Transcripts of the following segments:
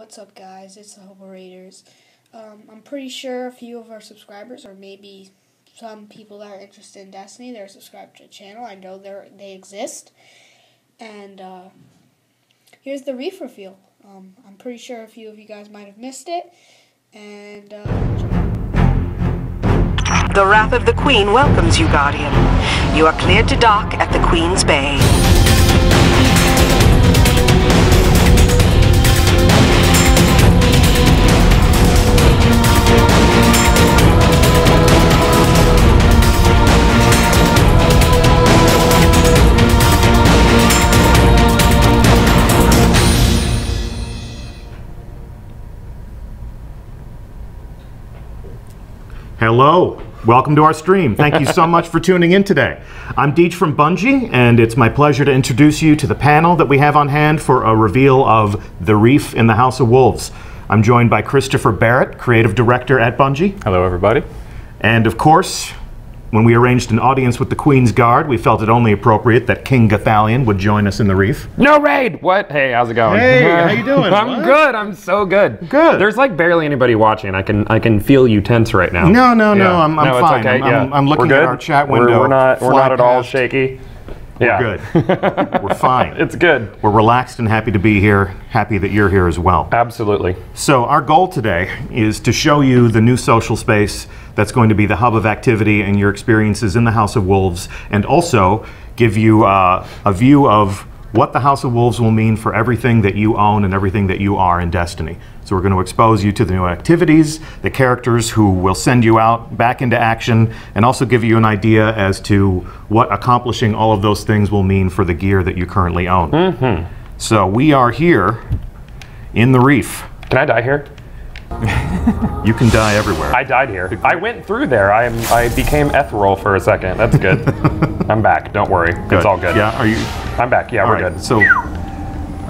What's up, guys? It's the Hobo Raiders. I'm pretty sure a few of our subscribers, or maybe some people that are interested in Destiny, they're subscribed to the channel. I know they exist. And here's the Reef reveal. I'm pretty sure a few of you guys might have missed it. And the Wrath of the Queen welcomes you, Guardian. You are cleared to dock at the Queen's Bay. Hello, welcome to our stream. Thank you so much for tuning in today. I'm Deej from Bungie, and it's my pleasure to introduce you to the panel that we have on hand for a reveal of The Reef in the House of Wolves. I'm joined by Christopher Barrett, Creative Director at Bungie. Hello, everybody. And of course, when we arranged an audience with the Queen's Guard, we felt it only appropriate that King Gathalion would join us in the Reef. No raid! What? Hey, how's it going? Hey, how you doing? I'm good. I'm so good. Good. There's like barely anybody watching. I can feel you tense right now. No, Yeah. I'm No, fine. It's okay. I'm looking at our chat window. We're not at all shaky. We're good. We're fine. It's good. We're relaxed and happy to be here. Happy that you're here as well. Absolutely. So our goal today is to show you the new social space that's going to be the hub of activity and your experiences in the House of Wolves, and also give you a view of what the House of Wolves will mean for everything that you own and everything that you are in Destiny. So we're going to expose you to the new activities, the characters who will send you out back into action, and also give you an idea as to what accomplishing all of those things will mean for the gear that you currently own. Mm-hmm. So we are here in the Reef. Can I die here? You can die everywhere. I died here. I went through there. I became ethereal for a second. That's good. I'm back. Don't worry. Good. It's all good. Yeah. Are you? I'm back. Yeah, we're good. So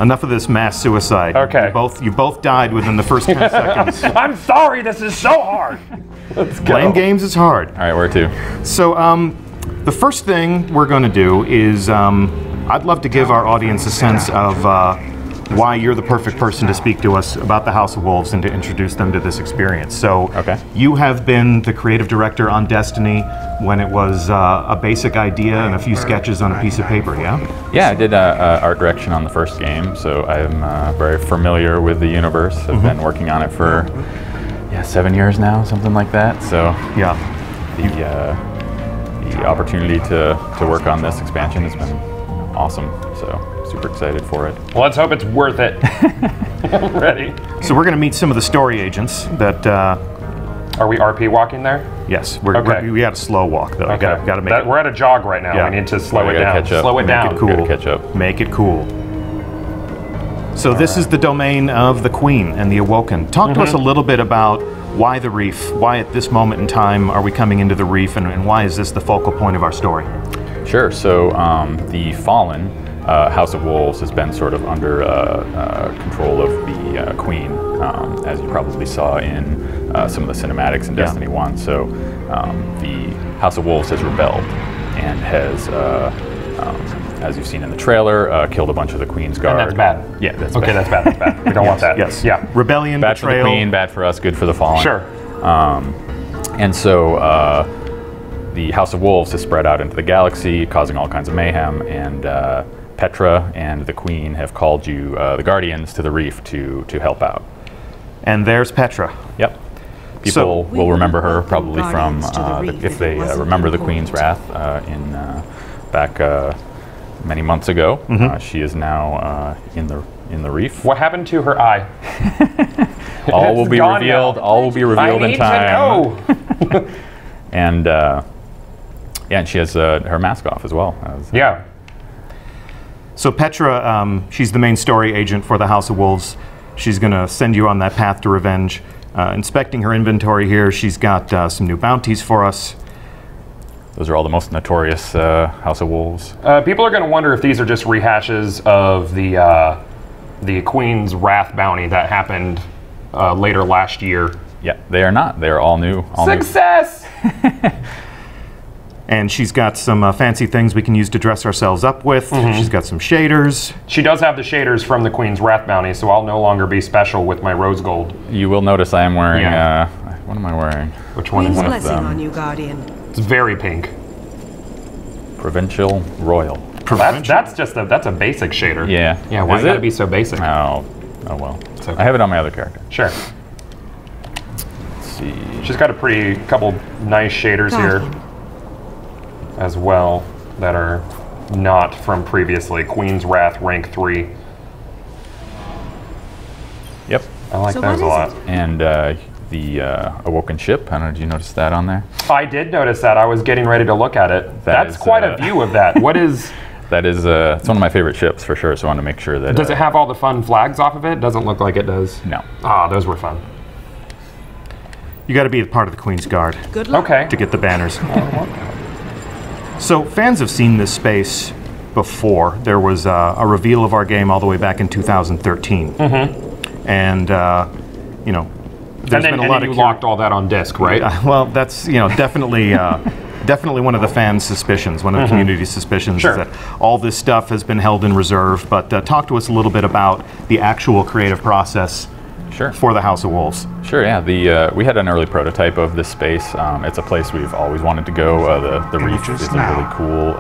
enough of this mass suicide. Okay. You both died within the first 10 seconds. I'm sorry. This is so hard. Let's go. Playing games is hard. All right, where to? So the first thing we're going to do is I'd love to give our audience a sense of why you're the perfect person to speak to us about the House of Wolves and to introduce them to this experience. So you have been the creative director on Destiny when it was a basic idea and a few sketches on a piece of paper, yeah? Yeah, I did art direction on the first game, so I'm very familiar with the universe. I've been working on it for 7 years now, something like that. So yeah, the opportunity to work on this expansion has been awesome. So super excited for it. Well, let's hope it's worth it. I'm ready. So we're going to meet some of the story agents that. Are we RP walking there? Yes, we got a slow walk though. Okay. Got to make it. We're at a jog right now. Yeah. We need to slow it gotta down. catch up. Slow it Make down. it cool. Gotta catch up. Make it cool. So this is the domain of the Queen and the Awoken. Talk to us a little bit about why the Reef. Why at this moment in time are we coming into the Reef, and why is this the focal point of our story? Sure. So the Fallen House of Wolves has been sort of under control of the Queen, as you probably saw in some of the cinematics in Destiny 1. So the House of Wolves has rebelled and has, as you've seen in the trailer, killed a bunch of the Queen's Guard. And that's bad. Yeah, that's okay, bad. that's bad. That's bad. We don't want that. Yes. Yeah. Rebellion, Bad betrayal. for the Queen, bad for us, good for the Fallen. Sure. And so the House of Wolves has spread out into the galaxy, causing all kinds of mayhem, and Petra and the Queen have called you, the Guardians, to the Reef to help out. And there's Petra. Yep. People will remember her probably from, if they remember the Queen's Wrath back many months ago. She is now in the Reef. What happened to her eye? All will be revealed. Now. All will be revealed in time. I need to know. And and she has her mask off as well. Yeah. So Petra, she's the main story agent for the House of Wolves. She's going to send you on that path to revenge. Inspecting her inventory here, she's got some new bounties for us. Those are all the most notorious House of Wolves. People are going to wonder if these are just rehashes of the Queen's Wrath bounty that happened later last year. Yeah, they are not. They are all new. Success! And she's got some fancy things we can use to dress ourselves up with. She's got some shaders. She does have the shaders from the Queen's Wrath bounty, so I'll no longer be special with my rose gold. You will notice I am wearing, what am I wearing? Which one is Queen's it? blessing on you, Guardian. It's very pink. Provincial Royal. That's a basic shader. Yeah. Yeah, why Is gotta it? be so basic? Oh well. It's okay. I have it on my other character. Sure. Let's see. She's got a couple nice shaders here as well that are not from previously. Queen's Wrath rank 3. Yep. I like So those a what lot. is And the Awoken Ship. I don't know, did you notice that on there? I did notice that. I was getting ready to look at it. That's quite a view of that. What is... That is, it's one of my favorite ships for sure, so I want to make sure that... Does it have all the fun flags off of it? Doesn't look like it does. No. Ah, those were fun. You got to be a part of the Queen's Guard Good luck. Okay. to get the banners. So fans have seen this space before. There was a reveal of our game all the way back in 2013. And, you know, there's been a lot of... you locked all that on disc, right? Well, that's, you know, definitely... Definitely one of the fans' suspicions, one of the community's suspicions, Sure. is that all this stuff has been held in reserve. But talk to us a little bit about the actual creative process Sure. for the House of Wolves. Sure, yeah. We had an early prototype of this space. It's a place we've always wanted to go. The Reef is a really cool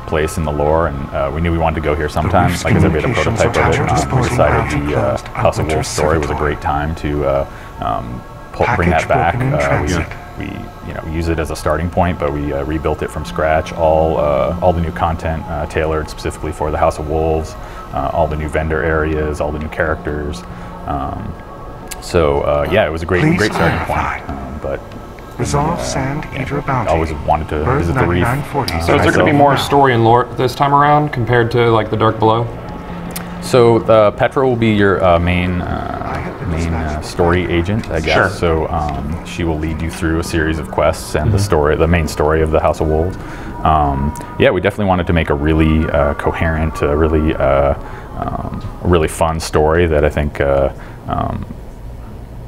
place in the lore, and we knew we wanted to go here sometime. Like I said, we had a prototype of it. We decided the House of Wolves story was a great time to bring that back. We use it as a starting point, but we rebuilt it from scratch. All the new content tailored specifically for the House of Wolves, all the new vendor areas, all the new characters. Yeah, it was a great starting point. But Resolve Sand Eater Bounty. I always wanted to visit the Reef. So is there going to be more story and lore this time around compared to like the Dark Below? So Petra will be your main story agent, I guess. Sure. So she will lead you through a series of quests and the main story of the House of Wolves. Yeah, we definitely wanted to make a really coherent, really fun story that I think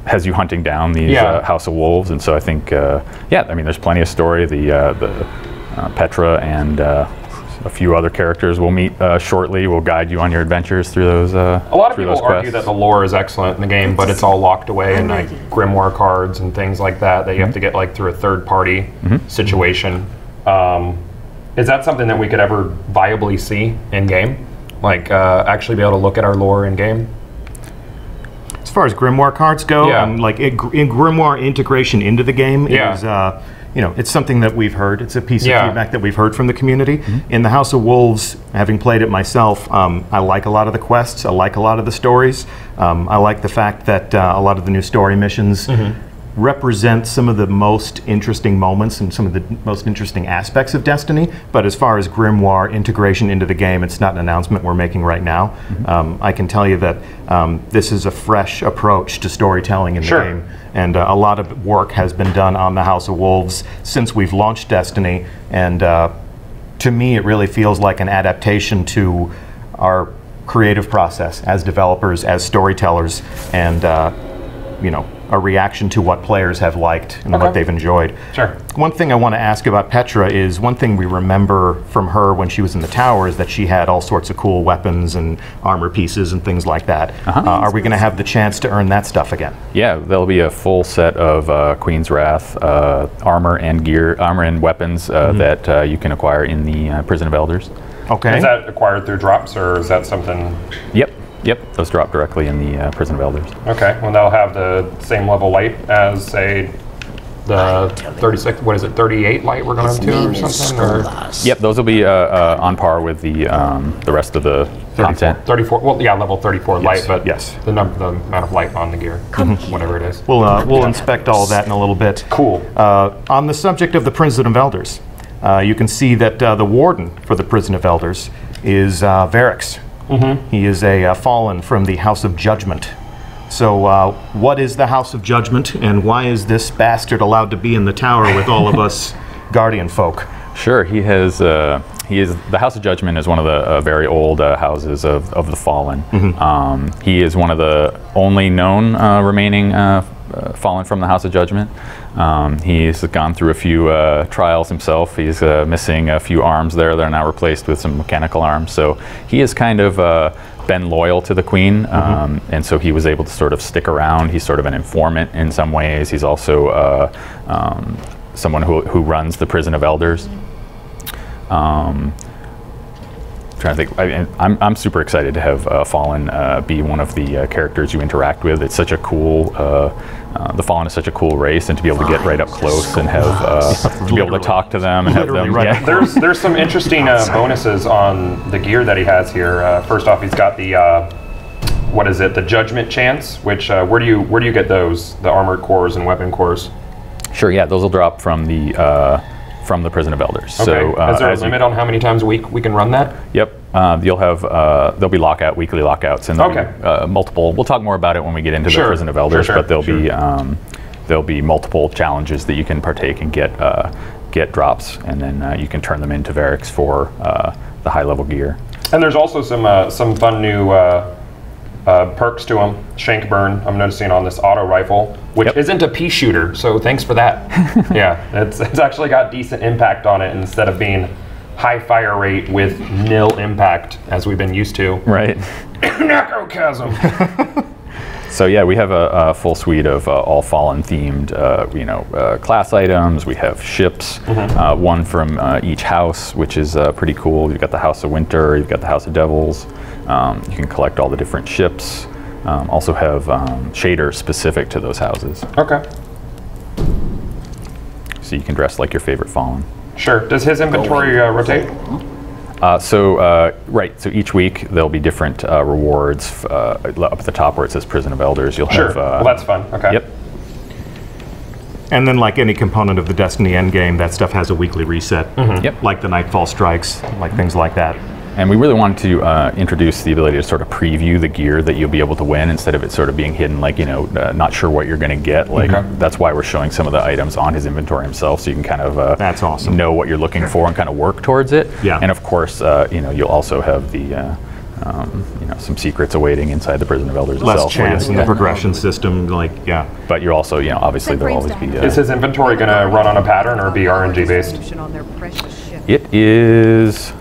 has you hunting down these House of Wolves. And so I think, yeah, I mean, there's plenty of story. The Petra and a few other characters we'll meet shortly. We'll guide you on your adventures through those. A lot of people argue that the lore is excellent in the game, but it's all locked away in like grimoire cards and things like that that you have to get like through a third-party situation. Is that something that we could ever viably see in game? Like actually be able to look at our lore in game? As far as grimoire cards go, like in grimoire integration into the game is. You know, it's something that we've heard. It's a piece of feedback that we've heard from the community. In the House of Wolves, having played it myself, I like a lot of the quests. I like a lot of the stories. I like the fact that a lot of the new story missions represent some of the most interesting moments and some of the most interesting aspects of Destiny. But as far as grimoire integration into the game, it's not an announcement we're making right now. I can tell you that this is a fresh approach to storytelling in the game. And a lot of work has been done on the House of Wolves since we've launched Destiny. And to me, it really feels like an adaptation to our creative process as developers, as storytellers, and you know, a reaction to what players have liked and what they've enjoyed. Sure. One thing I want to ask about Petra is, one thing we remember from her when she was in the tower is that she had all sorts of cool weapons and armor pieces and things like that. Are we going to have the chance to earn that stuff again? Yeah, there'll be a full set of Queen's Wrath armor and weapons that you can acquire in the Prison of Elders. Okay. Is that acquired through drops, or is that something? Yep, those drop directly in the Prison of Elders. Okay, well, they'll have the same level light as, say, the 36, what is it, 38 light we're going to or something? Or? Yep, those will be on par with the rest of the content. 34, well, yeah, level 34 light, but the amount of light on the gear, whatever it is. We'll inspect all of that in a little bit. Cool. On the subject of the Prison of Elders, you can see that the warden for the Prison of Elders is Varix. He is a fallen from the House of Judgment. So what is the House of Judgment, and why is this bastard allowed to be in the tower with all of us Guardian folk? Sure, he is the House of Judgment is one of the very old houses of the Fallen. He is one of the only known remaining fallen from the House of Judgment. He's gone through a few trials himself. He's missing a few arms there that are now replaced with some mechanical arms. So he has kind of been loyal to the Queen, and so he was able to sort of stick around. He's sort of an informant in some ways. He's also someone who runs the Prison of Elders. Trying to think, I'm super excited to have Fallen be one of the characters you interact with. It's such a cool, the Fallen is such a cool race, and to be able to get right up close and have to be able to talk to them and have them. Right. Yeah. There's some interesting bonuses on the gear that he has here. First off, he's got the what is it? The Judgment Chance, which where do you get those? The armored cores and weapon cores. Sure. Yeah, those will drop from the Prison of Elders. Okay. So, is there a limit on how many times a week we can run that? Yep. You'll have there'll be weekly lockouts, and there'll be, multiple. We'll talk more about it when we get into the Prison of Elders. But there'll be multiple challenges that you can partake and get drops, and then you can turn them into Variks for the high level gear. And there's also some fun new perks to them. Shank burn, I'm noticing on this auto rifle, which isn't a pea shooter, so thanks for that. Yeah, it's actually got decent impact on it instead of being high fire rate with nil impact, as we've been used to. Right. Necrochasm. So yeah, we have a full suite of all Fallen themed, class items. We have ships, one from each house, which is pretty cool. You've got the House of Winter, you've got the House of Devils. You can collect all the different ships. Also have shaders specific to those houses. Okay. So you can dress like your favorite Fallen. Sure. Does his inventory rotate? So each week there'll be different rewards up at the top where it says Prison of Elders. You'll have. Well, that's fun. Okay. Yep. And then, like any component of the Destiny endgame, that stuff has a weekly reset. Yep. Like the Nightfall strikes, like things like that. And we really wanted to introduce the ability to sort of preview the gear that you'll be able to win instead of it sort of being hidden, like, not sure what you're going to get. Like, that's why we're showing some of the items on his inventory himself, so you can kind of that's awesome. Know what you're looking for and kind of work towards it. Yeah. And of course, you'll also have the some secrets awaiting inside the Prison of Elders Less itself. chance in the progression system, But you're also, obviously there'll always be. Is his inventory going to run on a pattern or be RNG based? It is.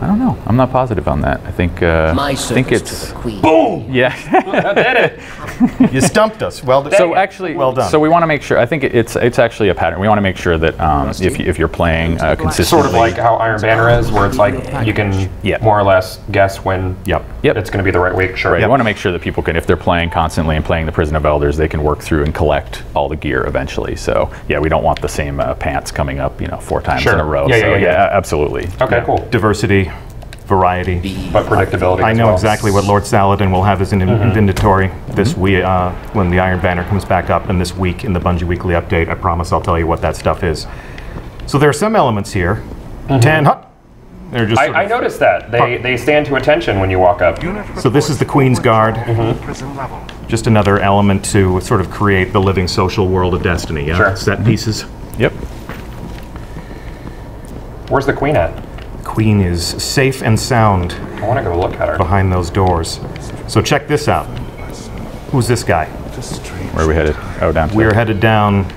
I don't know. I'm not positive on that. I think it's boom. Yeah, I did it. You stumped us. Well done. So actually, well done. So we want to make sure. I think it's actually a pattern. We want to make sure that if you're playing consistently, sort of like how Iron Banner is, where it's like you can more or less guess when it's going to be the right week. Sure. Right. You want to make sure that people can, if they're playing constantly and playing the Prison of Elders, they can work through and collect all the gear eventually. So yeah, we don't want the same pants coming up 4 times in a row. Yeah, absolutely. Okay, cool. Diversity. Variety, but predictability. I know exactly what Lord Saladin will have as an inventory this week when the Iron Banner comes back up, and this week in the Bungie Weekly Update. I promise I'll tell you what that stuff is. So there are some elements here. They're just. I noticed that they stand to attention when you walk up. So this is the Queen's Guard. Just another element to sort of create the living social world of Destiny. Yeah? Set pieces. Yep. Where's the Queen at? Queen is safe and sound. I want to go look at her. Behind those doors. So check this out. Who's this guy? Where are we headed? Oh, down. We're headed down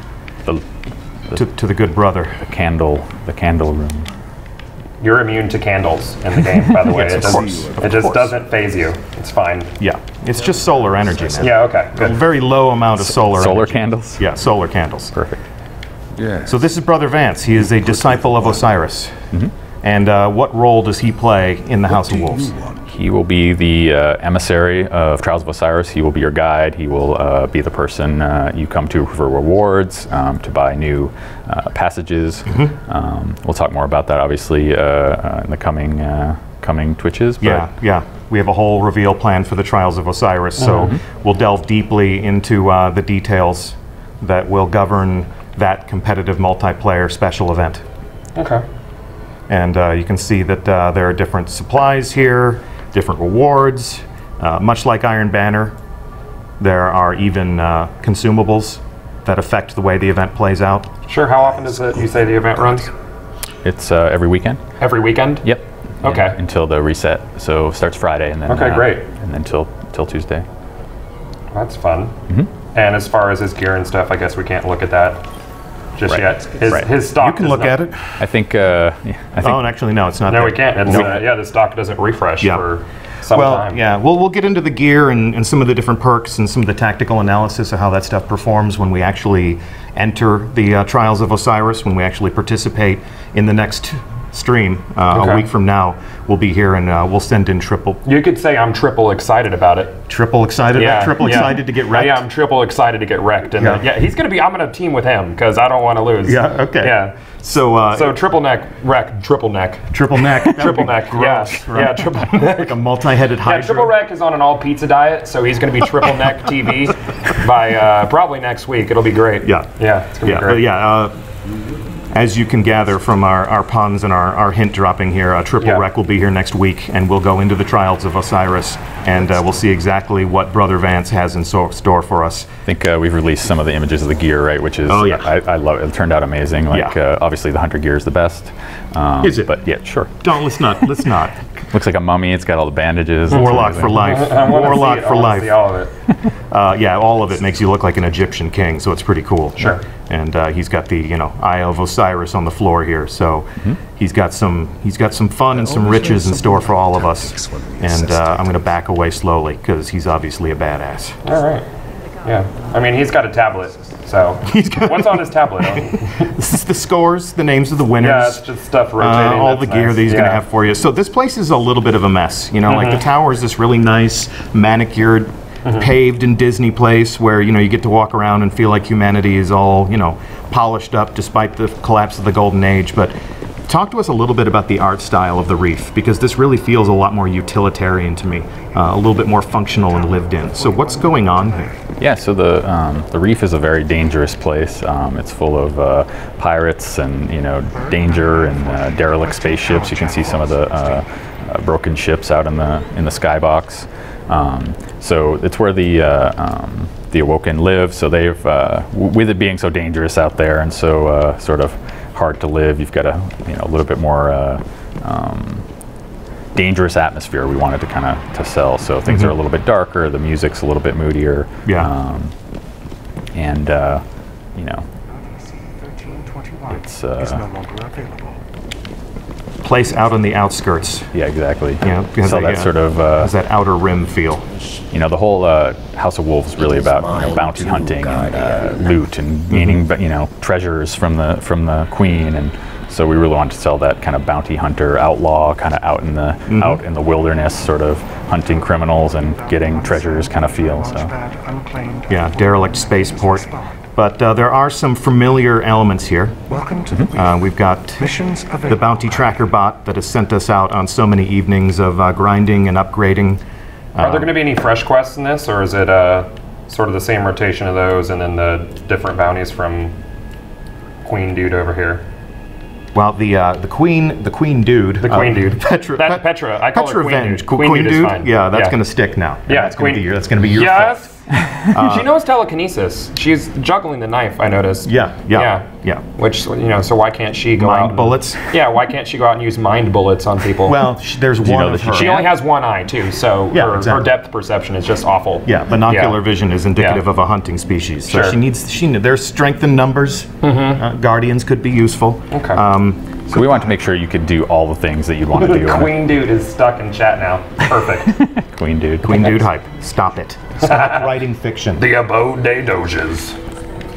to the good brother. The candle room. You're immune to candles in the game, by the way. It just doesn't phase you. It's fine. Yeah, it's just solar energy, man. Yeah, okay, good. A very low amount of solar energy. Candles? Yeah, solar candles. Perfect. Yeah. So this is Brother Vance. He is a disciple of Osiris. And what role does he play in the House of Wolves? He will be the emissary of Trials of Osiris. He will be your guide. He will be the person you come to for rewards, to buy new passages. We'll talk more about that, obviously, in the coming Twitches. Yeah. We have a whole reveal plan for the Trials of Osiris, so we'll delve deeply into the details that will govern that competitive multiplayer special event. Okay. And you can see that there are different supplies here, different rewards. Much like Iron Banner, there are even consumables that affect the way the event plays out. Sure. How often does you say the event runs? It's every weekend. Every weekend? Yep. Okay. Yeah, until the reset. So it starts Friday and then great. And then till Tuesday. That's fun. And as far as his gear and stuff, I guess we can't look at that just yet. His stock. You can look at it. I think. Oh, and actually, no, it's not. No, there. we can't. It's, yeah, the stock doesn't refresh for some time. Yeah, we'll get into the gear and some of the different perks and some of the tactical analysis of how that stuff performs when we actually enter the Trials of Osiris, when we actually participate in the next stream a week from now. We'll be here and we'll send in triple. You could say I'm triple excited about it. Triple excited? Yeah, triple excited to get wrecked? Yeah, I'm triple excited to get wrecked. And he's going to be, I'm going to team with him because I don't want to lose. Yeah, okay. Yeah. So triple neck, wreck, triple neck. Triple neck. Triple neck, gross, right? Yeah, triple neck. Like a multi-headed hydra. Yeah, triple wreck is on an all pizza diet, so he's going to be triple neck TV by probably next week. It'll be great. Yeah. Yeah, it's going to be great. As you can gather from our puns and our hint dropping here, Triple Wreck will be here next week, and we'll go into the Trials of Osiris, and we'll see exactly what Brother Vance has in store for us. I think we've released some of the images of the gear, right? Which is, I love it. It turned out amazing. Like, obviously the Hunter gear is the best. Is it? But yeah, sure. Let's not. Looks like a mummy. It's got all the bandages. Warlock for life. Warlock for life. See all of it. Yeah, all of it makes you look like an Egyptian king, so it's pretty cool. Sure. And he's got the Eye of Osiris on the floor here, so he's got some fun and some riches in store for all of us. And I'm going to back away slowly because he's obviously a badass. All right. Yeah. I mean, he's got a tablet. So what's on his tablet? This is the scores, the names of the winners. Yeah, it's just stuff rotating. All the gear that he's going to have for you. So this place is a little bit of a mess. Like the tower is this really nice, manicured, paved in Disney place where you get to walk around and feel like humanity is all polished up despite the collapse of the golden age. But talk to us a little bit about the art style of the Reef, because this really feels a lot more utilitarian to me, a little bit more functional and lived in. So what's going on here? Yeah, so the Reef is a very dangerous place. It's full of pirates and danger and derelict spaceships. You can see some of the broken ships out in the skybox. So it's where the Awoken live. So they've, with it being so dangerous out there and so sort of hard to live, you've got a little bit more dangerous atmosphere we wanted to kind of to sell. So things are a little bit darker. The music's a little bit moodier. Yeah. And it's is no longer available. Place out on the outskirts. Yeah, exactly. So that sort of has that outer rim feel. The whole House of Wolves is really about bounty hunting and loot and gaining treasures from the queen, and so we really wanted to sell that kind of bounty hunter outlaw kind of out in the wilderness, sort of hunting criminals and getting treasures kind of feel. So yeah, derelict spaceport. But there are some familiar elements here. Welcome to the we've got the bounty tracker bot that has sent us out on so many evenings of grinding and upgrading. Are there going to be any fresh quests in this, or is it sort of the same rotation of those and then the different bounties from Queen Dude over here? Well, the queen dude. The Queen Dude. Petra. Petra. I call her Queen Dude. Queen Dude is Dude. fine. Yeah, that's going to stick now. Yeah, that's going to be your yes. fault. She knows telekinesis. She's juggling the knife, I noticed. Yeah. Which, so why can't she go mind bullets? Yeah, why can't she go out and use mind bullets on people? Well, there's one of her. She only has one eye, too, so her depth perception is just awful. Yeah, binocular vision is indicative of a hunting species. So there's strength in numbers. Guardians could be useful. Okay. So we wanted to make sure you could do all the things that you'd want to do. Queen Dude is stuck in chat now. Perfect. Queen Dude. Queen Dude hype. Stop it. Stop writing fiction. The abode des doges.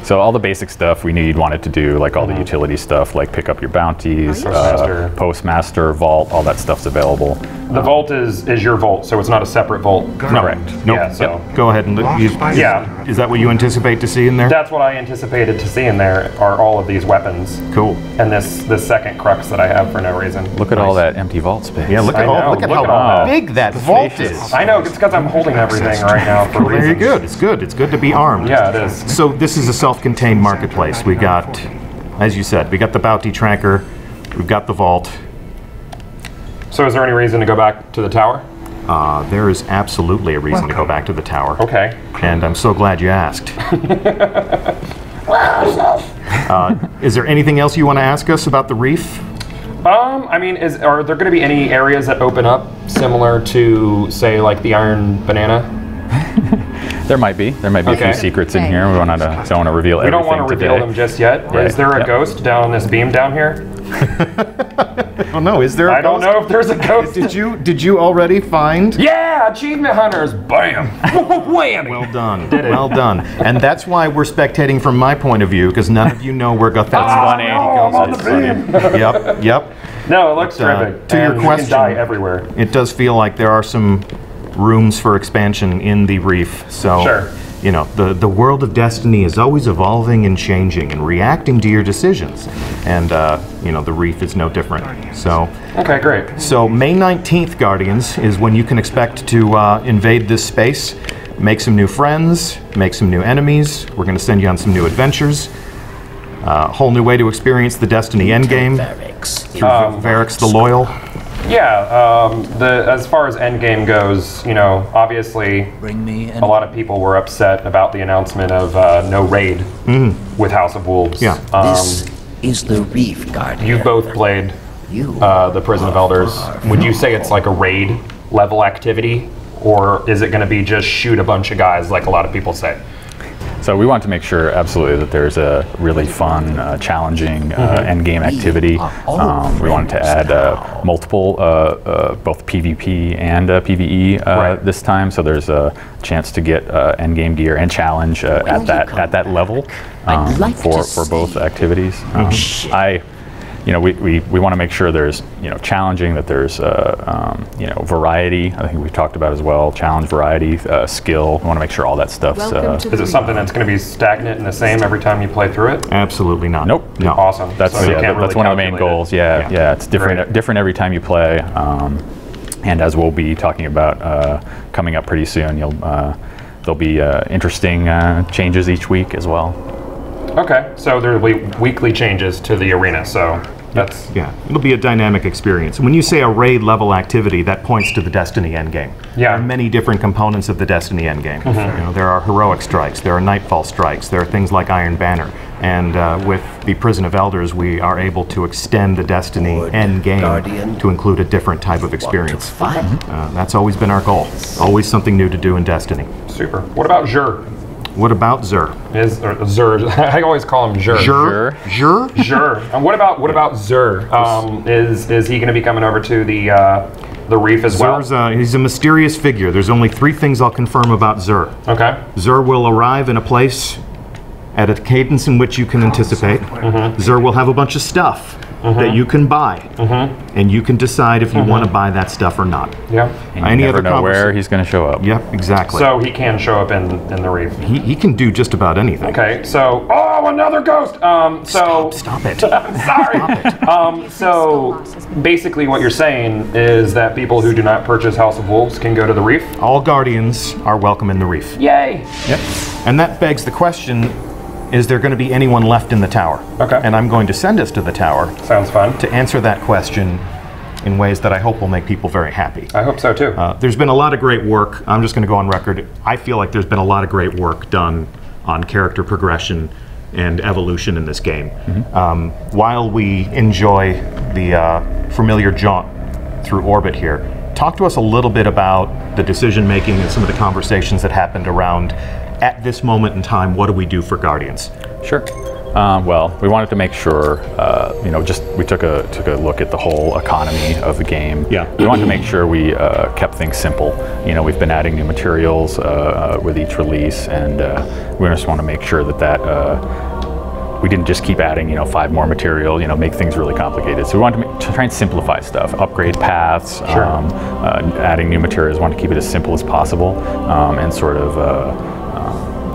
So all the basic stuff we knew you'd wanted to do, like all the utility stuff, like pick up your bounties, Postmaster, Vault, all that stuff's available. The Vault is your Vault, so it's not a separate Vault. Correct. Nope. Yeah, so. Go ahead and use. Yeah. Is that what you anticipate to see in there? That's what I anticipated to see in there are all of these weapons. Cool. And this second crux that I have for no reason. Look at all that empty vault space. Yeah, look at how big that vault is. I know, it's because I'm holding everything right now for reasons. Very good. It's good. It's good to be armed. Yeah, it is. So this is a self-contained marketplace. We got, as you said, we got the bounty tracker. We've got the vault. So is there any reason to go back to the tower? There is absolutely a reason to go back to the tower. Okay. And I'm so glad you asked. Is there anything else you want to ask us about the Reef? I mean, are there going to be any areas that open up similar to, say, like the Iron Banana? There might be a few secrets in here. We don't want to reveal everything. We don't want to reveal them just yet. Yeah. Is there a ghost down this beam down here? Oh no, is there a I don't ghost? know if there's a ghost. Did you already find? Yeah, achievement hunters. Bam. Whammy. Well done. Well done. And that's why we're spectating from my point of view, because none of you know where Guth's funny. I'm on the beam. Yep. No, it looks terrific. To your And question, you can die everywhere. It does feel like there are some rooms for expansion in the Reef. So, Sure. you know, the world of Destiny is always evolving and changing and reacting to your decisions. And, you know, the Reef is no different. So, Okay, great. so May 19th, Guardians, is when you can expect to invade this space, make some new friends, make some new enemies. We're going to send you on some new adventures. A whole new way to experience the Destiny endgame through Varix the Loyal. Yeah, as far as endgame goes, you know, obviously a lot of people were upset about the announcement of no raid with House of Wolves. Yeah. This is the Reef Guardian. You both played the Prison of Elders. Would you say it's like a raid level activity, or is it going to be just shoot a bunch of guys like a lot of people say? So we want to make sure absolutely that there's a really fun, challenging end game activity. We wanted to add multiple, both PvP and PvE this time. So there's a chance to get end game gear and challenge at that level for both activities. You know, we want to make sure there's, you know, challenging, that there's, you know, variety. I think we've talked about as well, challenge, variety, skill. We want to make sure all that stuff's... Is it something that's going to be stagnant and the same every time you play through it? Absolutely not. Nope. No. Awesome. That's, So you can't really that's one of the main calculate it. goals. Yeah, it's different every time you play. And as we'll be talking about coming up pretty soon, there'll be interesting changes each week as well. Okay, so there will be weekly changes to the arena, so that's... Yeah, it'll be a dynamic experience. When you say a raid level activity, that points to the Destiny endgame. Yeah. There are many different components of the Destiny endgame. You know, there are heroic strikes, there are nightfall strikes, there are things like Iron Banner. And with the Prison of Elders, we are able to extend the Destiny endgame to include a different type of experience. That's always been our goal. Always something new to do in Destiny. Super. What about Xur? What about Xur? Xur. I always call him Xur. Xur? Xur. And what about Xur? Is he going to be coming over to the Reef as well? Xur's, he's a mysterious figure. There's only 3 things I'll confirm about Xur. Okay. Xur will arrive in a place at a cadence in which you can anticipate. Xur will have a bunch of stuff that you can buy, and you can decide if you want to buy that stuff or not. Yeah. And you never know where he's going to show up. Yep, exactly. So he can show up in the Reef. He can do just about anything. Okay, so another ghost. Stop it. I'm sorry. So basically, what you're saying is that people who do not purchase House of Wolves can go to the Reef. All Guardians are welcome in the Reef. Yay! Yep. And that begs the question: is there going to be anyone left in the tower? Okay. And I'm going to send us to the tower Sounds fun. to answer that question in ways that I hope will make people very happy. I hope so too. There's been a lot of great work. I'm just going to go on record. I feel like there's been a lot of great work done on character progression and evolution in this game. While we enjoy the familiar jaunt through orbit here, talk to us a little bit about the decision making and some of the conversations that happened around, at this moment in time, what do we do for Guardians? Sure. Well, we wanted to make sure, you know, we took a look at the whole economy of the game. Yeah. We wanted to make sure we kept things simple. You know, we've been adding new materials with each release, and we just want to make sure that we didn't just keep adding, you know, 5 more material, you know, make things really complicated. So we wanted to try and simplify stuff, upgrade paths, adding new materials. We wanted to keep it as simple as possible, and sort of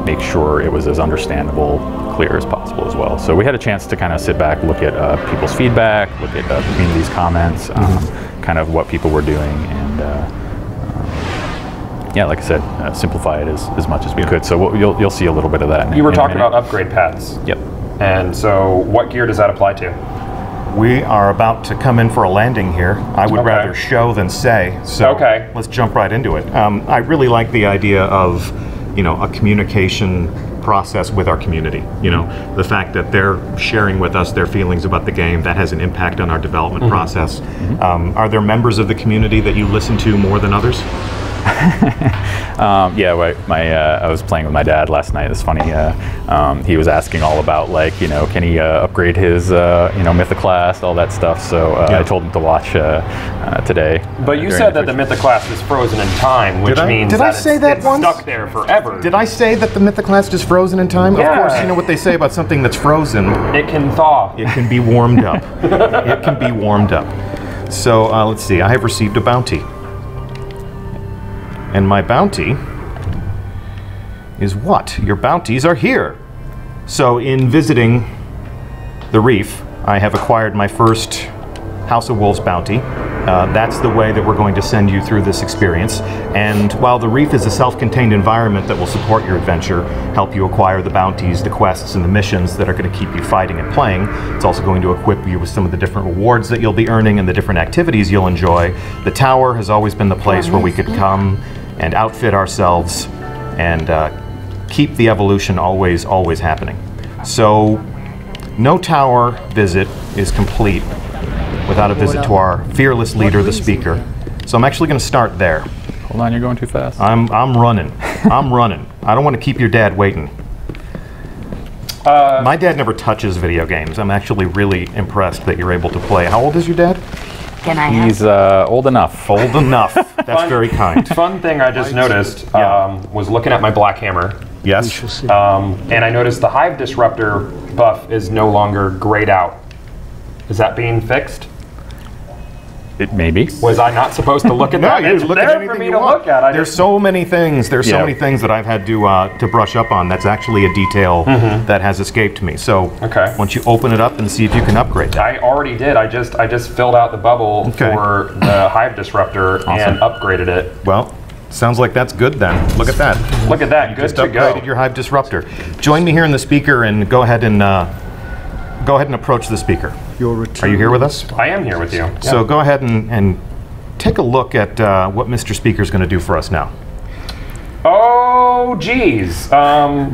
make sure it was as understandable, clear as possible as well. So we had a chance to kind of sit back, look at people's feedback, look at the community's comments, kind of what people were doing, and yeah, like I said, simplify it as much as we could. So you'll see a little bit of that. You were talking about upgrade paths. Yep. And so what gear does that apply to? We are about to come in for a landing here. I would rather show than say, so let's jump right into it. I really like the idea of, you know, a communication process with our community. You know, the fact that they're sharing with us their feelings about the game, that has an impact on our development process. Are there members of the community that you listen to more than others? I was playing with my dad last night. It's funny. He was asking all about, like, you know, can he upgrade his, Mythoclast, all that stuff. So I told him to watch today. But you said that the Mythoclast is frozen in time, which means it's stuck there forever. Did I say that the Mythoclast is frozen in time? Yeah. Of course, you know what they say about something that's frozen. It can thaw. It can be warmed up. It can be warmed up. So let's see. I have received a bounty. And my bounty is what? Your bounties are here. So in visiting the Reef, I have acquired my first House of Wolves bounty. That's the way that we're going to send you through this experience. And while the Reef is a self-contained environment that will support your adventure, help you acquire the bounties, the quests, and the missions that are going to keep you fighting and playing, it's also going to equip you with some of the different rewards that you'll be earning and the different activities you'll enjoy. The tower has always been the place where we could come and outfit ourselves and keep the evolution always happening. So no tower visit is complete without a visit to our fearless leader, the Speaker. So I'm actually going to start there. Hold on, you're going too fast. I'm running. I'm running. I don't want to keep your dad waiting. My dad never touches video games. I'm actually really impressed that you're able to play. How old is your dad? Can I He's old enough. Old enough. That's very kind. Fun thing I just noticed was looking at my Black Hammer. Yes. And I noticed the Hive Disruptor buff is no longer grayed out. Is that being fixed? It may be. Was I not supposed to look at that? It's there for me to look at. There's so many things. There's so many things that I've had to brush up on. That's actually a detail that has escaped me. So once you open it up and see if you can upgrade that. I already did. I just filled out the bubble for the Hive Disruptor and upgraded it. Well, sounds like that's good then. Look at that. Look at that. You Good just to go. upgraded your Hive Disruptor. Join me here in the Speaker and go ahead and approach the Speaker. Are you here with us? I am here with you. Yeah. So go ahead and take a look at what Mr. Speaker is going to do for us now. Oh, geez.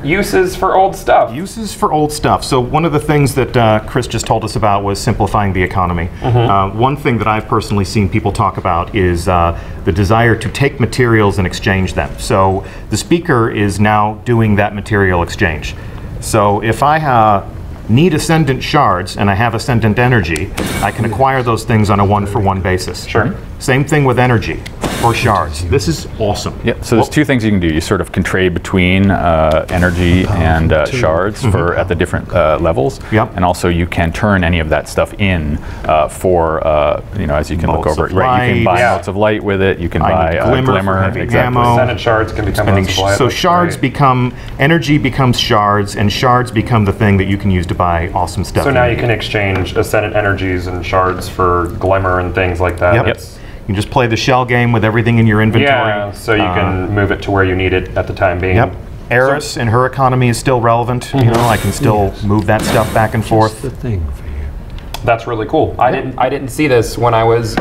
Uses for old stuff. Uses for old stuff. So one of the things that Chris just told us about was simplifying the economy. One thing that I've personally seen people talk about is the desire to take materials and exchange them. So the Speaker is now doing that material exchange. So if I need Ascendant shards and I have Ascendant energy, I can acquire those things on a one-for-one basis. Sure. Same thing with energy or shards. This is awesome. Yeah, so there's two things you can do. You sort of can trade between energy and shards for at the different levels. Yep. And also you can turn any of that stuff in for, as you can look over it. Right, you can buy motes of light with it. You can buy glimmer. Exactly. Ammo. Ascendant shards can become motes of light. So shards become, energy becomes shards, and shards become the thing that you can use to buy awesome stuff. So now you can exchange Ascendant energies and shards for glimmer and things like that. Yep. You just play the shell game with everything in your inventory. Yeah, so you can move it to where you need it at the time being. Yep. Eris and her economy is still relevant. You know, I can still move that stuff back and forth. The thing for you. That's really cool. I didn't see this when I was.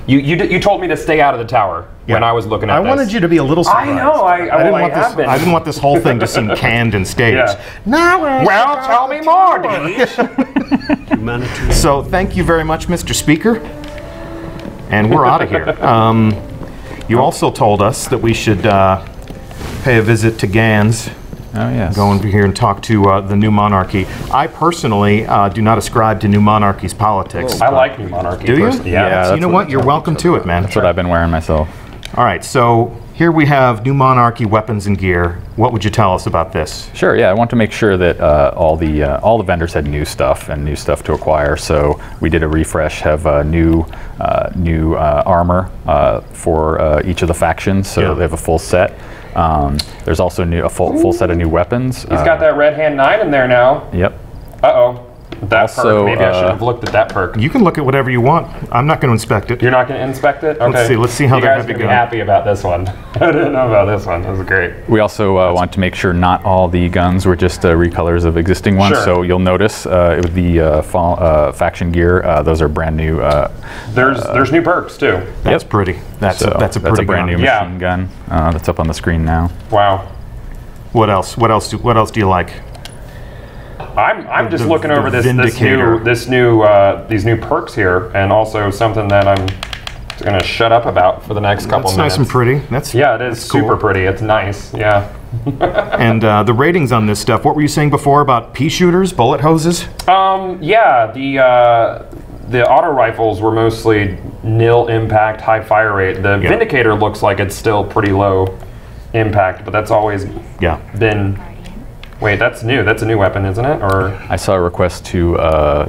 You told me to stay out of the tower when I was looking at this. I wanted you to be a little surprised. I know. I didn't want this whole thing to seem canned and staged. Well, tell me more, Deej. Humanity. So thank you very much, Mr. Speaker. And we're out of here. You also told us that we should pay a visit to Gans. Oh, yes. Go over here and talk to the New Monarchy. I personally do not ascribe to New Monarchy's politics. I like New Monarchy. Do you? Personally. Yeah, So you know what? You're welcome to it, man. That's what I've been wearing myself. All right, so here we have New Monarchy weapons and gear. What would you tell us about this? Sure. Yeah, I want to make sure that all the vendors had new stuff and new stuff to acquire. So we did a refresh, have new armor for each of the factions. So they have a full set. There's also a full set of new weapons. He's got that Red Hand 9 in there now. Yep. Uh-oh. That Also, perk. Maybe I should have looked at that perk. You can look at whatever you want. I'm not going to inspect it. You're not going to inspect it? Okay. Let's see how you they're guys going to be go. happy about this one. I didn't know about this one. This is great. We also want to make sure not all the guns were just recolors of existing ones. Sure. So you'll notice with the faction gear, those are brand new. There's new perks too. That's pretty. That's a pretty brand new gun. machine gun that's up on the screen now. Wow. What else? What else do you like? I'm just looking over these new perks here, and also something that I'm just gonna shut up about for the next couple That's minutes. nice and pretty. That's Yeah, it is cool. super pretty. It's nice. Yeah. And the ratings on this stuff. What were you saying before about pea shooters, bullet hoses? Yeah. The auto rifles were mostly nil impact, high fire rate. The Vindicator looks like it's still pretty low impact, but that's always been. Wait, that's new. That's a new weapon, isn't it? Or I saw a request to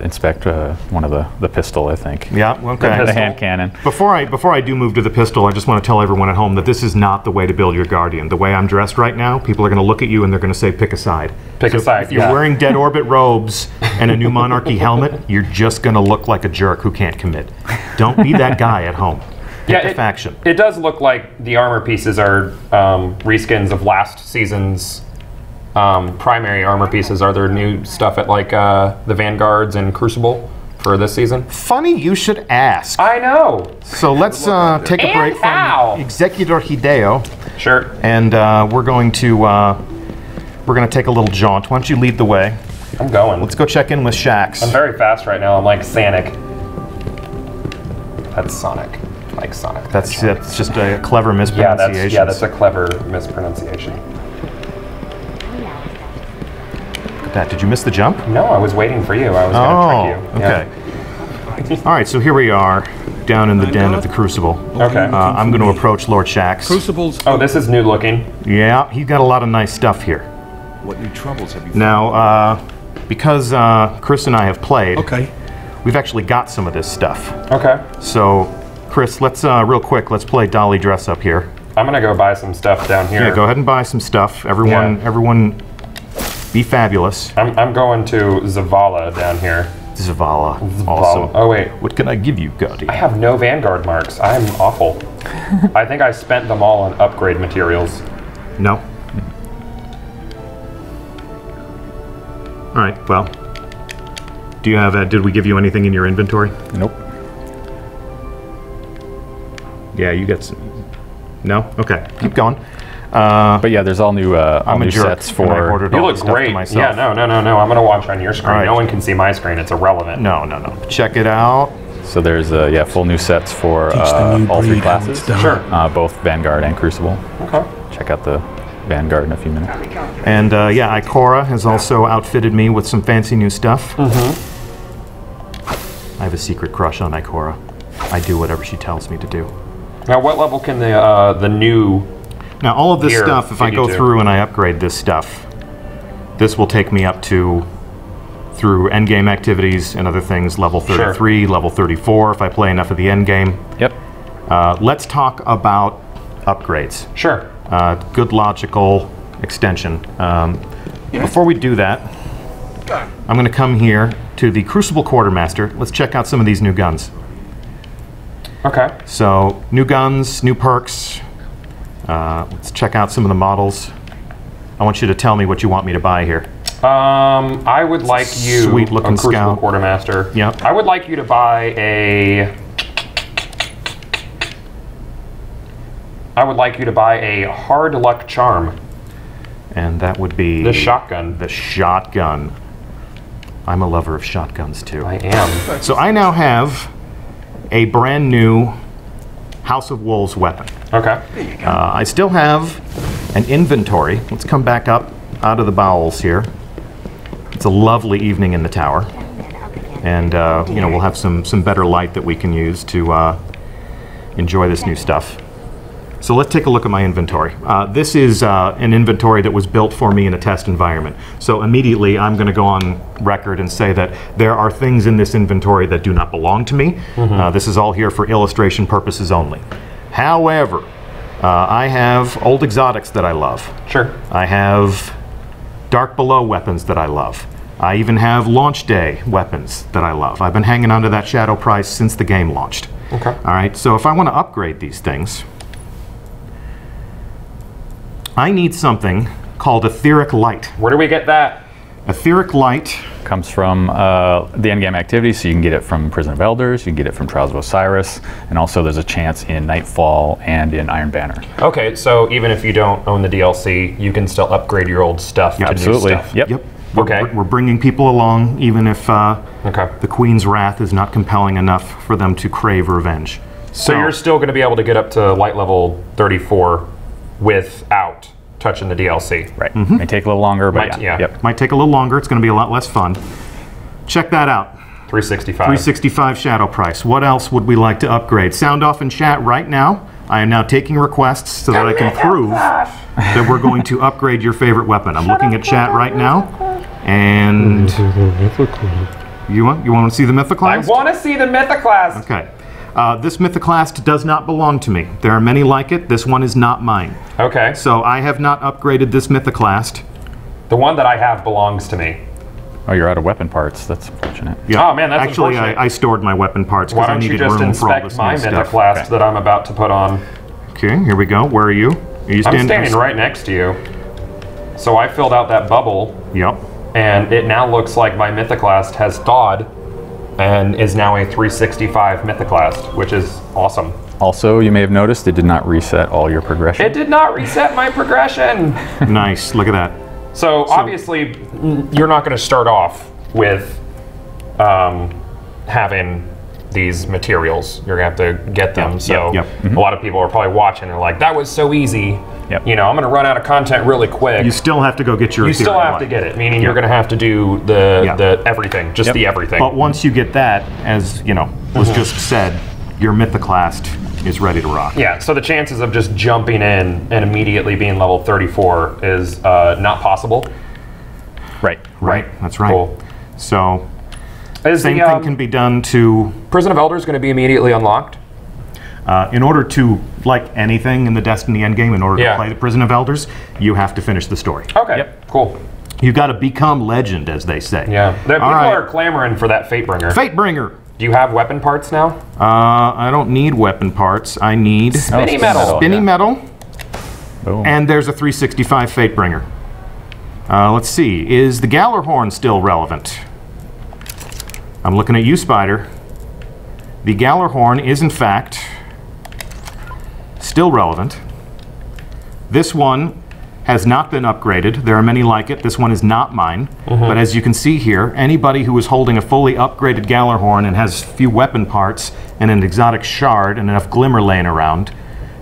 inspect one of the pistol, I think. Yeah, okay. The hand cannon. Before I do move to the pistol, I just want to tell everyone at home that this is not the way to build your Guardian. The way I'm dressed right now, people are going to look at you and they're going to say, pick a side. Pick a side, If you're wearing Dead Orbit robes and a New Monarchy helmet, you're just going to look like a jerk who can't commit. Don't be that guy at home. Pick a faction. It does look like the armor pieces are reskins of last season's primary armor pieces. Are there new stuff at like the Vanguards and Crucible for this season? Funny you should ask. I know. So let's take a break from Executor Hideo. Sure. And we're going to take a little jaunt. Why don't you lead the way? I'm going. Let's go check in with Shax. I'm very fast right now. I'm like Sonic. That's Sonic. Like Sonic. That's just a clever mispronunciation. Yeah, that's a clever mispronunciation. Did you miss the jump? No, I was waiting for you. I was going to trick you. Okay. All right, so here we are, down in the den of the Crucible. Okay. I'm going to approach Lord Shax. Crucibles. Oh, this is new looking. Yeah, he's got a lot of nice stuff here. What new troubles have you found? Now, because Chris and I have played, we've actually got some of this stuff. Okay. So, Chris, let's real quick, let's play Dolly Dress Up here. I'm going to go buy some stuff down here. Yeah, go ahead and buy some stuff. Everyone. Be fabulous. I'm going to Zavala down here. Zavala. Awesome. Oh, wait. What can I give you, Guardian? I have no Vanguard marks. I'm awful. I think I spent them all on upgrade materials. No. All right, well. Do you have, did we give you anything in your inventory? Nope. Yeah, you get some. No? Okay, keep going. But yeah, there's all new sets for. You look great. Yeah, no. I'm gonna watch on your screen. Right. No one can see my screen. It's irrelevant. No. Check it out. So there's full new sets for all three classes. Sure. Both Vanguard and Crucible. Okay. Check out the Vanguard in a few minutes. And Ikora has also outfitted me with some fancy new stuff. Mm-hmm. I have a secret crush on Ikora. I do whatever she tells me to do. Now, what level can the new? Now, all of this stuff, if I go through and I upgrade this stuff, this will take me up to, through endgame activities and other things, level 33, level 34, if I play enough of the endgame. Yep. Let's talk about upgrades. Sure. Good logical extension. Before we do that, I'm going to come here to the Crucible Quartermaster. Let's check out some of these new guns. Okay. So, new guns, new perks. Let's check out some of the models. I want you to tell me what you want me to buy here. I would like you, sweet-looking Crucible Quartermaster. Yep. I would like you to buy a. I would like you to buy a Hard Luck Charm. And that would be the shotgun. The shotgun. I'm a lover of shotguns too. I am. So I now have a brand new House of Wolves weapon. Okay. I still have an inventory. Let's come back up out of the bowels here. It's a lovely evening in the tower. And, we'll have some better light that we can use to enjoy this new stuff. So let's take a look at my inventory. This is an inventory that was built for me in a test environment. So immediately I'm going to go on record and say that there are things in this inventory that do not belong to me. Mm-hmm. This is all here for illustration purposes only. However, I have old exotics that I love. Sure. I have Dark Below weapons that I love. I even have Launch Day weapons that I love. I've been hanging on to that shadow price since the game launched. Okay. All right, so if I want to upgrade these things, I need something called Etheric Light. Where do we get that? Etheric Light comes from the endgame activity, so you can get it from Prison of Elders, you can get it from Trials of Osiris, and also there's a chance in Nightfall and in Iron Banner. Okay, so even if you don't own the DLC, you can still upgrade your old stuff to new stuff. Yep. Okay. We're bringing people along, even if the Queen's wrath is not compelling enough for them to crave revenge. So you're still going to be able to get up to light level 34 without touching the DLC. Right. May take a little longer, but Might- yeah. yeah. Yep. Might take a little longer. It's going to be a lot less fun. Check that out. 365. 365 shadow price. What else would we like to upgrade? Sound off in chat right now. I am now taking requests so that I can prove that we're going to upgrade your favorite weapon. I'm looking at chat right now, and you want to see the I Mythoclast? want to see the Mythoclast. Okay. This Mythoclast does not belong to me. There are many like it. This one is not mine. Okay. So I have not upgraded this Mythoclast. The one that I have belongs to me. Oh, you're out of weapon parts. That's unfortunate. Yeah. Oh, man, that's Actually, unfortunate. I stored my weapon parts Why because I don't you needed just room for all inspect this my new stuff. Mythoclast that I'm about to put on? Okay, here we go. Where are you? Are you I'm standing right next to you. So I filled out that bubble, Yep. and it now looks like my Mythoclast has thawed and is now a 365 Mythoclast, which is awesome. Also, you may have noticed it did not reset all your progression. It did not reset my progression. Nice. Look at that. So obviously, you're not going to start off with having these materials. You're going to have to get them. So yep. a lot of people are probably watching and are like, that was so easy. Yep. You know, I'm going to run out of content really quick. You still have to go get your You still ethereal have to light. get it, meaning you're going to have to do the everything, just Yep. the everything. But once you get that, as you know, was just said, your Mythoclast is ready to rock. Yeah, so the chances of just jumping in and immediately being level 34 is not possible. Right. Right. That's right. Cool. So Is same the thing can be done to, Prison of Elders going to be immediately unlocked? in order to, like anything in the Destiny endgame, in order Yeah. to play the Prison of Elders, you have to finish the story. Okay, Yep. cool. You got to become legend, as they say. Yeah, people right. are clamoring for that Fatebringer. Fatebringer. Do you have weapon parts now? I don't need weapon parts. I need Spinny metal. spinny metal, Boom. and there's a 365 Fatebringer. Let's see. Is the Gallarhorn still relevant? I'm looking at you, Spider. The Gallarhorn is, in fact, still relevant. This one has not been upgraded. There are many like it. This one is not mine. But as you can see here, anybody who is holding a fully upgraded Gallarhorn and has few weapon parts and an exotic shard and enough glimmer laying around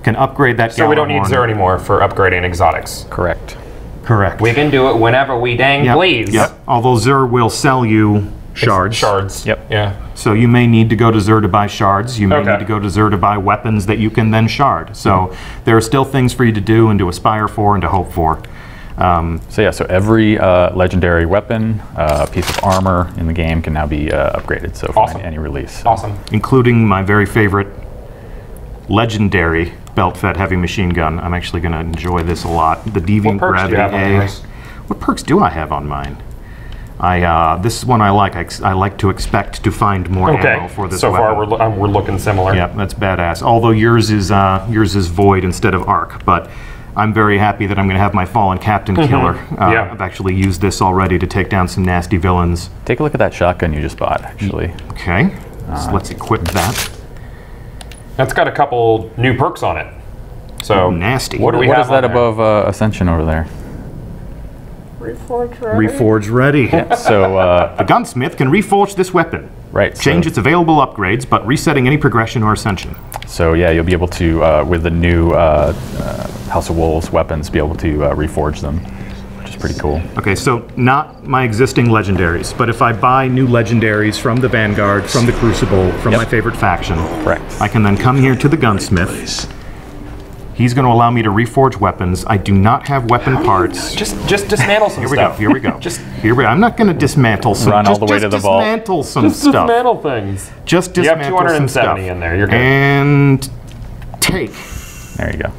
can upgrade that Gallarhorn. So we don't need Xur anymore for upgrading exotics. Correct. Correct. We can do it whenever we dang Yep, please. Yep. Although Xur will sell you shards. Shards. Yep. Yeah. So you may need to go to Xur to buy shards. You may Okay. need to go to Xur to buy weapons that you can then shard. So there are still things for you to do and to aspire for and to hope for. So yeah, so every legendary weapon, piece of armor in the game can now be upgraded. So from Awesome. any release. Awesome. Including my very favorite legendary belt-fed heavy machine gun. I'm actually going to enjoy this a lot. The Deviant What perks do Gravity you have on A. yours? What perks do I have on mine? This is one I like. I like to expect to find more Okay. ammo for this So weapon. far we're looking similar. Yeah, that's badass. Although yours is void instead of arc, but I'm very happy that I'm going to have my fallen captain killer. Yeah. I've actually used this already to take down some nasty villains. Take a look at that shotgun you just bought, actually. Okay, so let's equip that. That's got a couple new perks on it. So Nasty. What do we What have is that on there? above Ascension over there? Reforge ready. So, The gunsmith can reforge this weapon. right. Change so, its available upgrades, but resetting any progression or ascension. So yeah, you'll be able to, with the new House of Wolves weapons, be able to reforge them, which is pretty cool. Okay, so not my existing legendaries, but if I buy new legendaries from the Vanguard, from the Crucible, from my favorite faction, Correct. I can then come here to the gunsmith. He's going to allow me to reforge weapons. I do not have weapon parts. Just dismantle some Here we go. stuff. Here we go. Just Here we. I'm not going to dismantle some. Run all the way to the vault. Dismantle some stuff. dismantle things. Just You have dismantle some 270 stuff. in there. You're good. And take. There you go.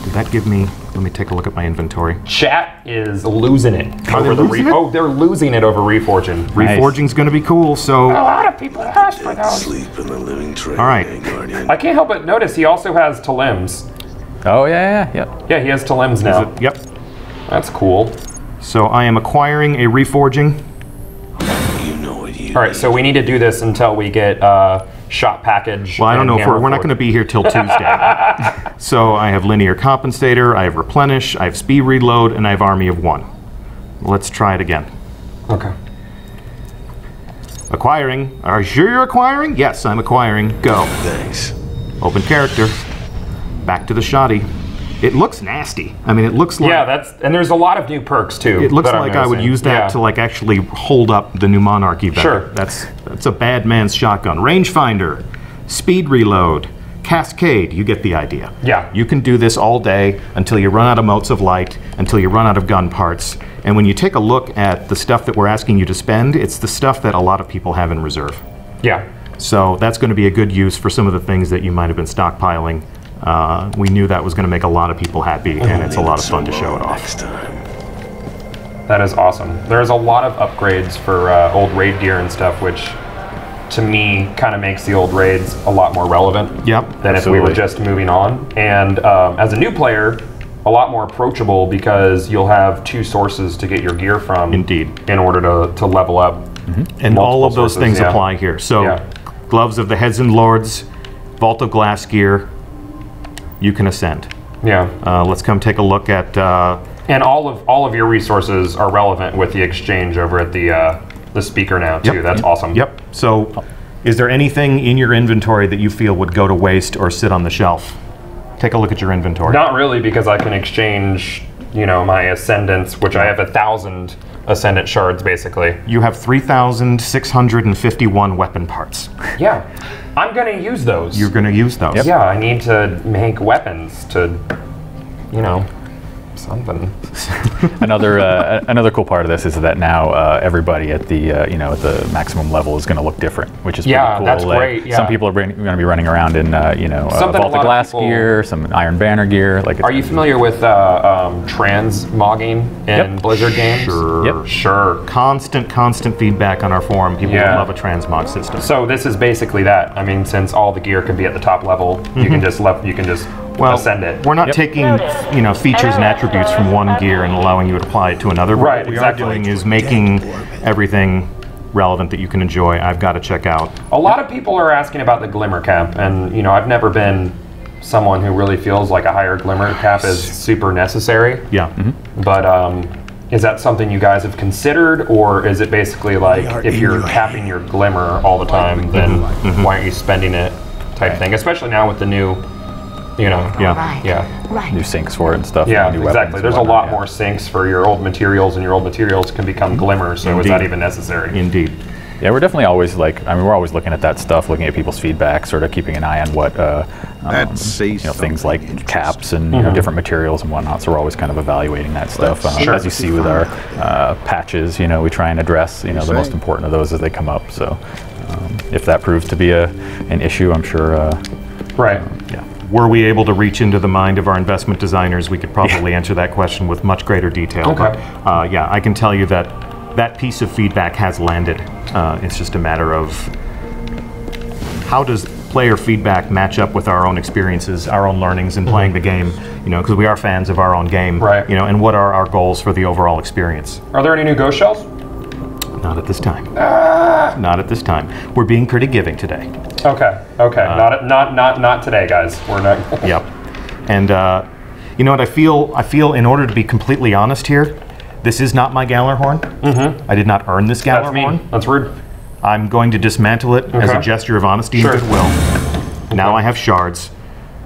Did that give me? Let me take a look at my inventory. Chat is losing it Are they over the losing it? Oh, they're losing it over reforging. Nice. Reforging's going to be cool. So, A lot of people ask for those. Sleep in the living train, all right. Guardian. I can't help but notice he also has Talims. Oh yeah, yeah, yeah. Yeah, he has Talims now. Yep. That's cool. So I am acquiring a reforging. You know what you All right, so we need to do this until we get shot package. Well, I don't and know if hammer we're not forge. going to be here till Tuesday. So I have linear compensator, I have replenish, I have speed reload, and I have army of one. Let's try it again. Okay. Acquiring. Are you sure you're acquiring? Yes, I'm acquiring. Go. Thanks. Open character. Back to the shoddy. It looks nasty. I mean, it looks like... Yeah, and there's a lot of new perks, too. It looks like I would use that to, like, actually hold up the new Monarchy better. Sure. That's a bad man's shotgun. Rangefinder. Speed reload. Cascade. You get the idea. Yeah. You can do this all day until you run out of motes of light, until you run out of gun parts. And when you take a look at the stuff that we're asking you to spend, it's the stuff that a lot of people have in reserve. Yeah. So that's going to be a good use for some of the things that you might have been stockpiling. We knew that was going to make a lot of people happy, and it's a lot of fun to show it off. Next time. That is awesome. There's a lot of upgrades for old raid gear and stuff, which to me kind of makes the old raids a lot more relevant than if we were just moving on. And as a new player, a lot more approachable because you'll have 2 sources to get your gear from. Indeed. In order to level up. And all of those things apply here. So, Gloves of the Heads and Lords, Vault of Glass gear, you can ascend. Yeah. Let's come take a look at... and all of your resources are relevant with the exchange over at the speaker now, too. That's awesome. Yep. So, is there anything in your inventory that you feel would go to waste or sit on the shelf? Take a look at your inventory. Not really, because I can exchange, you know, my ascendants, which I have 1,000 ascendant shards, basically. You have 3,651 weapon parts. Yeah. I'm going to use those. You're going to use those. Yep. Yeah, I need to make weapons to, you know, something. Another cool part of this is that now everybody at the you know, at the maximum level is going to look different, which is pretty cool. That's great. Yeah. Some people are going to be running around in you know, Vault of Glass gear, some Iron Banner gear. Like, are you familiar with transmogging in Blizzard games? Sure. Sure. Constant feedback on our forum. People love a transmog system. So this is basically that. I mean, since all the gear can be at the top level, you can just ascend it. We're not taking, you know, features and attributes from one gear and allowing you to apply it to another. Right, what we are doing is making everything relevant that you can enjoy. I've got to check out. A lot of people are asking about the Glimmer Cap, and you know, I've never been someone who really feels like a higher Glimmer Cap is super necessary. Yeah. But is that something you guys have considered, or is it basically like if you're capping your Glimmer all the time, then why aren't you spending it type thing? Especially now with the new, you know, new sinks for it and stuff. Yeah, new exactly. There's a lot more sinks for your old materials, and your old materials can become Glimmer, so is that even necessary? Indeed. Yeah, we're definitely always like, I mean, we're always looking at that stuff, looking at people's feedback, sort of keeping an eye on what, you know, things like caps and you know, different materials and whatnot. So we're always kind of evaluating that stuff. As you see with our patches, you know, we try and address, you know, the most important of those as they come up. So if that proves to be an issue, I'm sure. Yeah. Were we able to reach into the mind of our investment designers, we could probably answer that question with much greater detail. Okay. But yeah, I can tell you that that piece of feedback has landed. It's just a matter of how does player feedback match up with our own experiences, our own learnings in playing the game, you know, because we are fans of our own game, right? You know, and what are our goals for the overall experience? Are there any new ghost shells? Not at this time. Not at this time. We're being pretty giving today. Okay. Not today, guys. We're not. Yep. And you know what I feel? I feel, in order to be completely honest here, this is not my Gallarhorn. I did not earn this Gallarhorn. That's rude. I'm going to dismantle it as a gesture of honesty and goodwill. Now I have shards.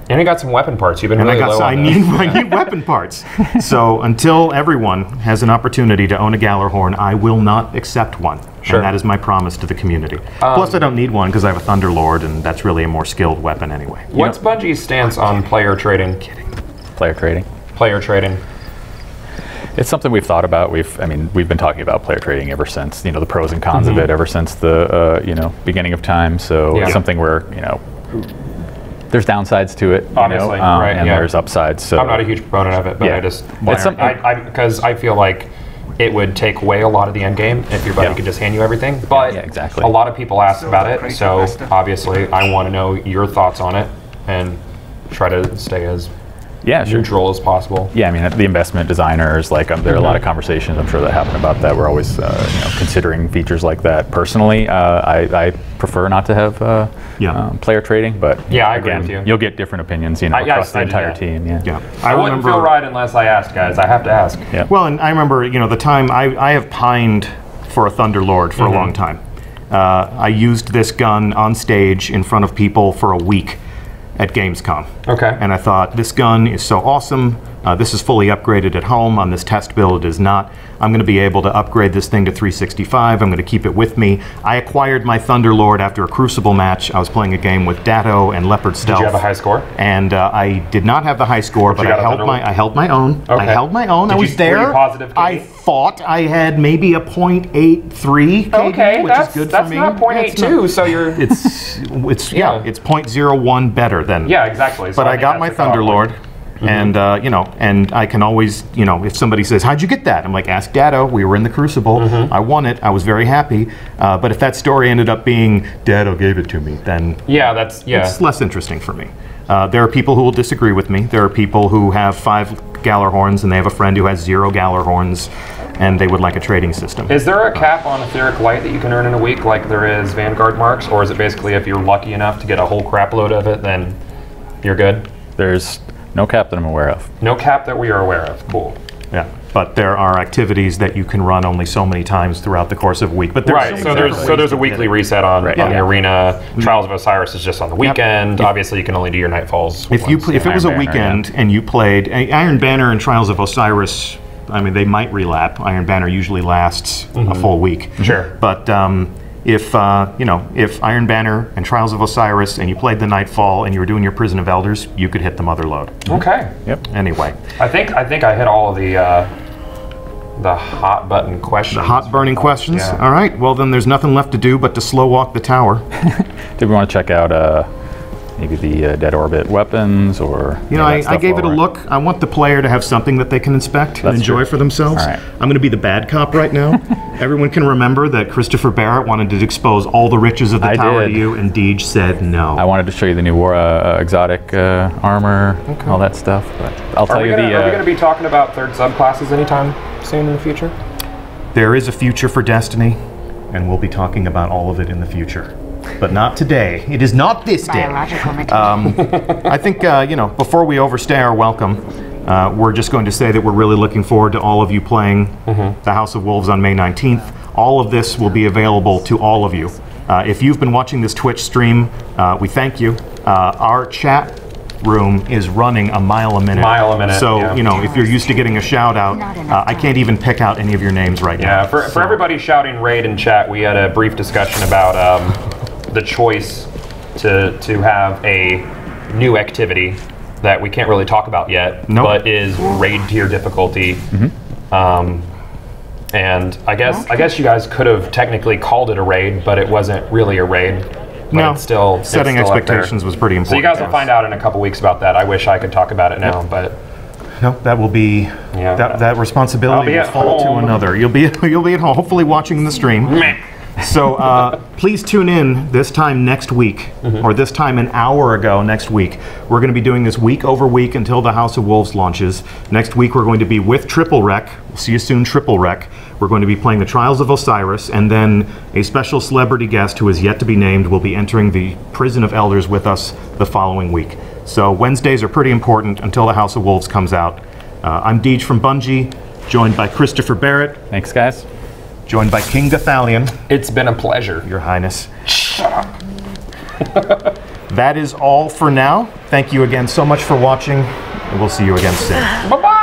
And I got some weapon parts. You've been really low on I need weapon parts. So until everyone has an opportunity to own a Gallarhorn, I will not accept one. And that is my promise to the community. Plus, I don't need one because I have a Thunderlord, and that's really a more skilled weapon anyway. What's Bungie's stance on player trading? Player trading. Player trading. It's something we've thought about. We've been talking about player trading ever since, you know, the pros and cons of it ever since the you know, beginning of time. So it's something where, you know, there's downsides to it, obviously, and there's upsides. So I'm not a huge proponent of it, but I just because I feel like it would take away a lot of the end game if your buddy could just hand you everything. But exactly. A lot of people ask about it, so obviously I want to know your thoughts on it and try to stay as neutral as possible. Yeah, I mean, the investment designers, like, there are a lot of conversations, I'm sure, that happen about that. We're always, you know, considering features like that. Personally, I prefer not to have player trading, but I agree with you. You'll get different opinions, you know, across the entire team. I wouldn't feel right unless I asked, guys. I have to ask. Well, and I remember, you know, the time I have pined for a Thunderlord for a long time. I used this gun on stage in front of people for a week at Gamescom. Okay. And I thought, this gun is so awesome. This is fully upgraded at home. On this test build, it is not. I'm going to be able to upgrade this thing to 365. I'm going to keep it with me. I acquired my Thunderlord after a Crucible match. I was playing a game with Datto and Leopard Stealth. Did you have a high score? And I did not have the high score, but I held my own. Okay. I held my own. I was there. Were you positive, KD? I thought I had maybe a .83 KD, okay, which is good for me. That's not .82, so you're... It's 0.01 better than... Yeah, exactly. So But I got my Thunderlord. And you know, and I can always, you know, if somebody says, "How'd you get that?" I'm like, "Ask Datto. We were in the Crucible. I won it. I was very happy." But if that story ended up being Datto gave it to me, then it's less interesting for me. There are people who will disagree with me. There are people who have 5 Gallarhorns and they have a friend who has 0 Gallarhorns, and they would like a trading system. Is there a cap on etheric light that you can earn in a week, like there is Vanguard marks, or is it basically if you're lucky enough to get a whole crap load of it, then you're good? There's no cap that I'm aware of. No cap that we are aware of. Cool. Yeah, but there are activities that you can run only so many times throughout the course of a week. But there's there's a weekly reset on the arena. Trials of Osiris is just on the weekend. Obviously, you can only do your Nightfalls. If it was a weekend and you played Iron Banner and Trials of Osiris, I mean, they might relap. Iron Banner usually lasts a full week. Sure. But if Iron Banner and Trials of Osiris and you played the Nightfall and you were doing your Prison of Elders, you could hit the Mother Load. Okay. Yep. Anyway, I think I hit all of the hot button questions. The hot burning questions. Yeah. All right. Well, then there's nothing left to do but to slow walk the tower. Did we want to check out maybe the dead orbit weapons, or I gave it a look. I want the player to have something that they can inspect and enjoy for themselves. All right. I'm going to be the bad cop right now. Everyone can remember that Christopher Barrett wanted to expose all the riches of the tower to you, and Deej said no. I wanted to show you the new exotic armor, all that stuff. But I'll tell you Are we going to be talking about third subclasses anytime soon in the future? There is a future for Destiny, and we'll be talking about all of it in the future. But not today. It is not this day. I think, before we overstay our welcome, we're just going to say that we're really looking forward to all of you playing the House of Wolves on May 19th. All of this will be available to all of you. If you've been watching this Twitch stream, we thank you. Our chat room is running a mile a minute. So, if you're used to getting a shout out, I can't even pick out any of your names right now. Yeah, for everybody shouting raid in chat, we had a brief discussion about the choice to have a new activity that we can't really talk about yet, but is raid tier difficulty. And I guess you guys could have technically called it a raid, but it wasn't really a raid. But it's still setting expectations was pretty important. So you guys will find out in a couple weeks about that. I wish I could talk about it now, but no, that will be that responsibility will fall to another. You'll be at home, hopefully watching the stream. So please tune in this time next week, or this time an hour ago next week. We're going to be doing this week over week until the House of Wolves launches. Next week we're going to be with Triple Rec. We'll see you soon, Triple Rec. We're going to be playing the Trials of Osiris, and then a special celebrity guest who is yet to be named will be entering the Prison of Elders with us the following week. So Wednesdays are pretty important until the House of Wolves comes out. I'm Deej from Bungie, joined by Christopher Barrett. Thanks, guys. Joined by King Gathalion. It's been a pleasure. Your Highness. Shut up. That is all for now. Thank you again so much for watching, and we'll see you again soon. Bye-bye.